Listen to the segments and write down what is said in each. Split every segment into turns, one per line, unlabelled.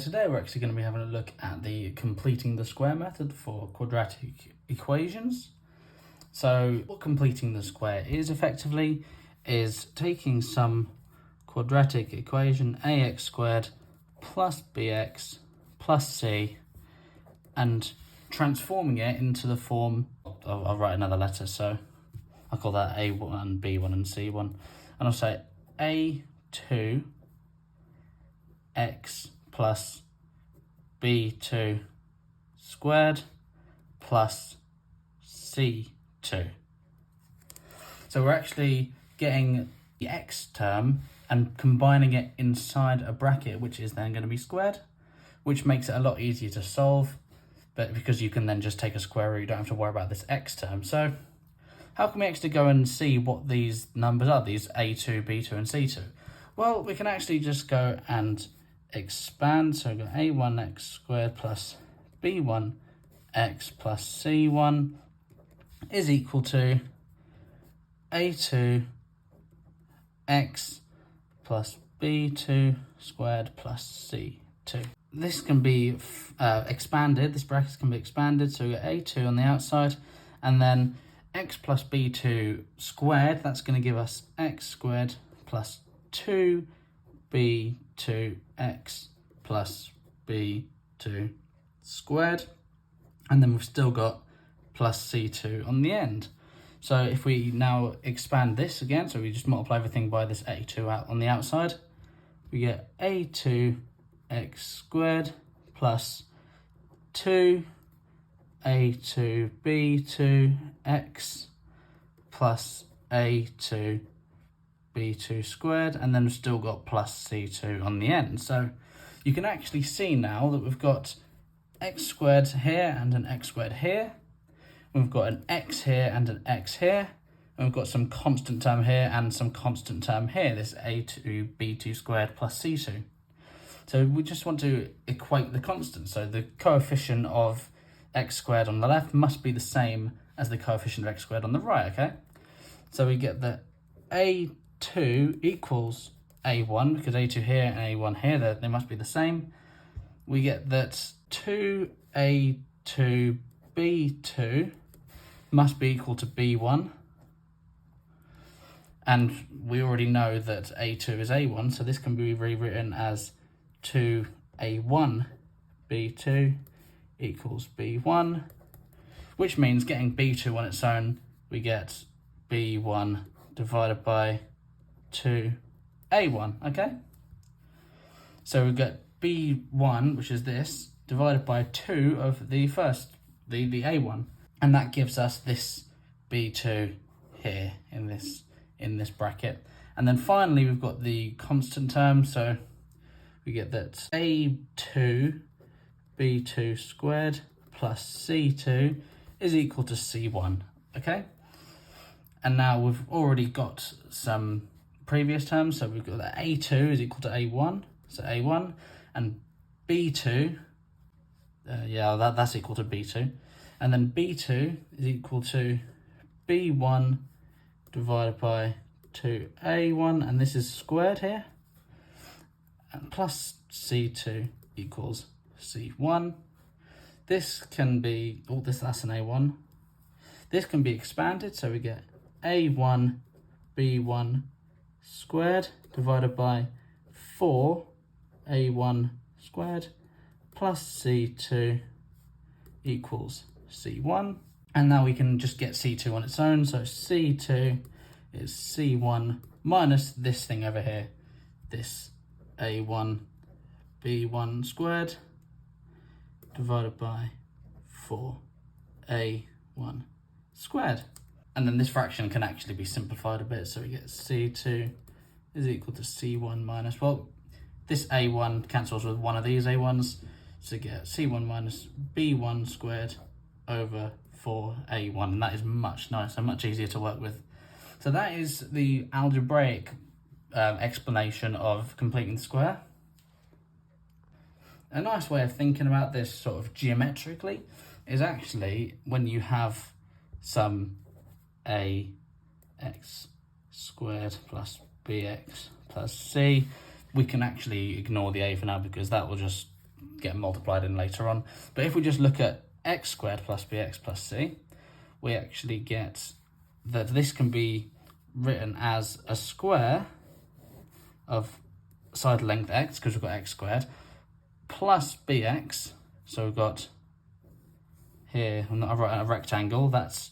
today we're actually going to be having a look at the completing the square method for quadratic equations. So what completing the square is effectively is taking some quadratic equation ax squared plus bx plus c and transforming it into the form, I'll write another letter, so I'll call that A1, B1 and C1, and I'll say A2 x plus b2 squared plus c2. So we're actually getting the x term and combining it inside a bracket, which is then going to be squared, which makes it a lot easier to solve, but because you can then just take a square root, you don't have to worry about this x term. So how can we actually go and see what these numbers are, these a2, b2 and c2? Well, we can actually just go and expand. So we've got a1x squared plus b1x plus c1 is equal to a2 x plus b2 squared plus c2. This can be expanded, this bracket can be expanded, so we got a2 on the outside, and then x plus b2 squared, that's going to give us x squared plus 2b2x plus b2 squared, and then we've still got plus c2 on the end. So if we now expand this again, so we just multiply everything by this a2 out on the outside, we get a2 x squared plus 2 a2 b2 x plus a2 b2 squared, and then we've still got plus c2 on the end. So you can actually see now that we've got x squared here and an x squared here. We've got an x here and an x here. And we've got some constant term here and some constant term here, this a2 b2 squared plus c2. So we just want to equate the constants. So the coefficient of x squared on the left must be the same as the coefficient of x squared on the right, okay? So we get that a2 equals a1, because a2 here and a1 here, they must be the same. We get that 2a2 b2 must be equal to b1. And we already know that a2 is a1, so this can be rewritten as 2a1 b2 equals b1, which means getting b2 on its own, we get b1 divided by 2a1, okay? So we get b1, which is this, divided by 2 of the first, the a1, and that gives us this b2 here in this bracket. And then finally we've got the constant term, so we get that a2 b2 squared plus c2 is equal to c1, okay? And now we've already got some previous terms, so we've got that a2 is equal to a1, so a1, and b2, that's equal to b2, and then b2 is equal to b1 divided by 2a1, and this is squared here, and plus c2 equals c1. This can be, that's an a1. This can be expanded, so we get a1 b1 squared divided by 4a1 squared plus c2 equals c1. And now we can just get c2 on its own, so c2 is c1 minus this thing over here, this a1 b1 squared divided by 4a1 squared. And then this fraction can actually be simplified a bit, so we get c2 is equal to c1 minus, well, this a1 cancels with one of these a1s, so we get c1 minus b1 squared over 4a1, and that is much nicer, much easier to work with. So that is the algebraic explanation of completing the square. A nice way of thinking about this sort of geometrically is actually when you have some ax squared plus bx plus c, we can actually ignore the a for now because that will just get multiplied in later on. But if we just look at x squared plus bx plus c, we actually get that this can be written as a square of side length x, because we've got x squared, plus bx. So we've got here a rectangle, that's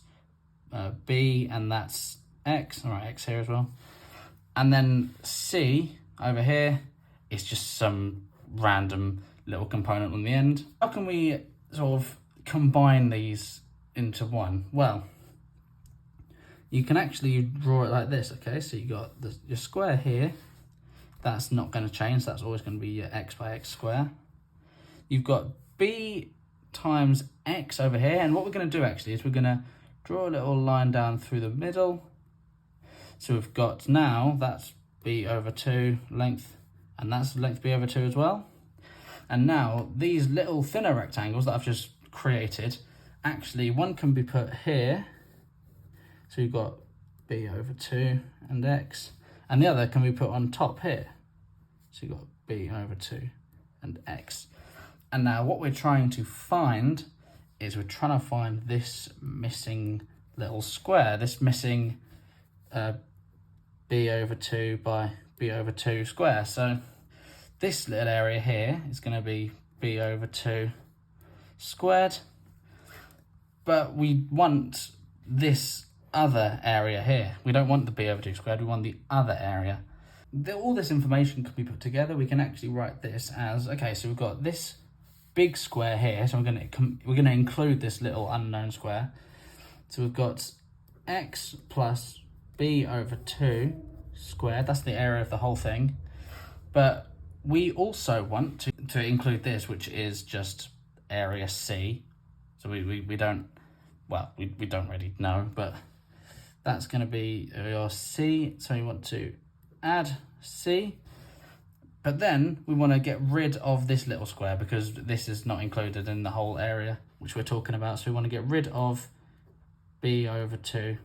b, and that's x. All right, x here as well. And then c over here is just some random little component on the end. How can we sort of combine these into one? Well, you can actually draw it like this, okay? So you got your square here, that's not going to change, that's always going to be your x by x square. You've got b times x over here, and what we're going to do actually is we're going to draw a little line down through the middle. So we've got now, that's b over 2 length, and that's length b over 2 as well. And now these little thinner rectangles that I've just created, actually one can be put here. So you've got b over 2 and x, and the other can be put on top here. So you've got b over 2 and x. And now what we're trying to find is we're trying to find this missing little square, this missing b over 2 by b over 2 square. So this little area here is going to be b over 2 squared, but we want this other area here. We don't want the b over 2 squared, we want the other area. All this information can be put together. We can actually write this as, okay, so we've got this big square here, so we're going to include this little unknown square. So we've got x plus b over 2 squared, that's the area of the whole thing. But we also want to include this, which is just area C. So we don't, well, we don't really know, but that's going to be your C. So we want to add C. But then we want to get rid of this little square because this is not included in the whole area which we're talking about. So we want to get rid of b over 2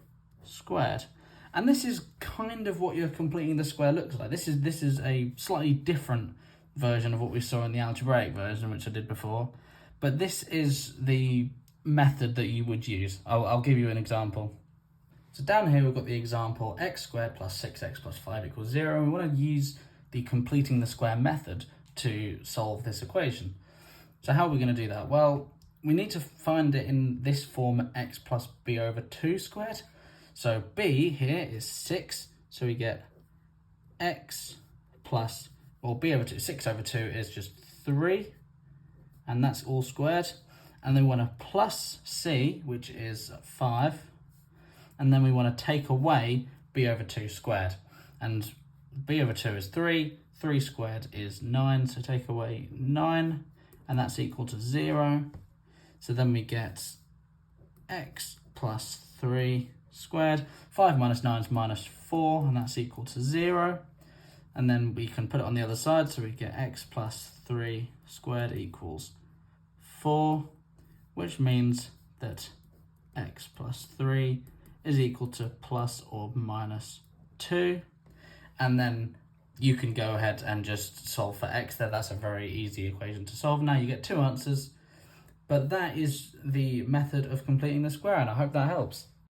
squared. And this is kind of what you're completing the square looks like. This is a slightly different version of what we saw in the algebraic version, which I did before. But this is the method that you would use. I'll give you an example. So down here we've got the example x squared plus 6x plus 5 equals 0. And we want to use the completing the square method to solve this equation. So how are we going to do that? Well, we need to find it in this form, x plus b over 2 squared. So b here is 6, so we get x plus, or b over 2, 6 over 2 is just 3, and that's all squared. And then we want to plus c, which is 5, and then we want to take away b over 2 squared. And b over 2 is 3, 3 squared is 9, so take away 9, and that's equal to 0. So then we get x plus 3 squared, 5 minus 9 is minus 4, and that's equal to 0. And then we can put it on the other side, so we get x plus 3 squared equals 4, which means that x plus 3 is equal to plus or minus 2. And then you can go ahead and just solve for x there. That's a very easy equation to solve. Now you get two answers, but that is the method of completing the square, and I hope that helps.